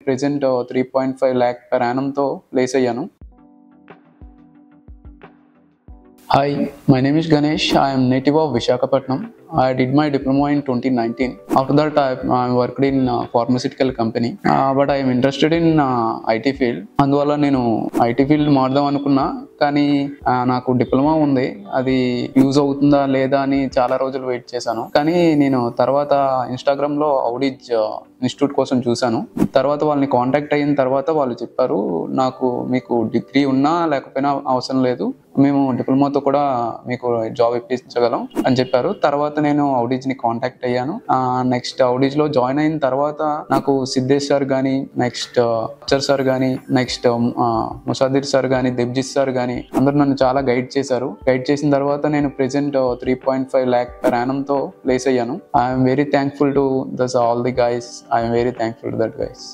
Present 3.5 lakh per annumతో place అయ్యాను. Hi, my name is Ganesh. I am native of Visakhapatnam. I did my diploma in 2019. After that, I worked in pharmaceutical company. But I am interested in IT field. అందువల్ల నేను IT field మారుదాం అనుకున్నా, కానీ నాకు diploma ఉంది, అది use అవుతుందా లేదా అని చాలా రోజులు వెయిట్ చేశాను. కానీ నేను తర్వాత ఇన్స్టాగ్రామ్లో ఔడిజ్ ఇన్స్టిట్యూట్ కోసం చూశాను. తర్వాత వాళ్ళని కాంటాక్ట్ అయిన తర్వాత వాళ్ళు చెప్పారు, మీకు డిగ్రీ ఉన్నా లేకపోయినా అవసరం లేదు, మేము డిప్లొమాతో కూడా మీకు జాబ్ ఇప్పించగలం అని చెప్పారు. తర్వాత నేను ఔడిజ్ని కాంటాక్ట్ అయ్యాను. నెక్స్ట్ ఔడిజ్లో జాయిన్ అయిన తర్వాత నాకు సిద్ధేష్ సార్ కానీ, నెక్స్ట్ అక్షర్ సార్ కానీ, నెక్స్ట్ ముసాదిర్ సార్ కానీ, దేబ్జిత్ సార్ కానీ అందరూ నన్ను చాలా గైడ్ చేశారు. గైడ్ చేసిన తర్వాత నేను ప్రెజెంట్ 3.5 lakh per annumతో ప్లేస్ అయ్యాను. I'm very thankful to all the guys. I'm very thankful to that guys.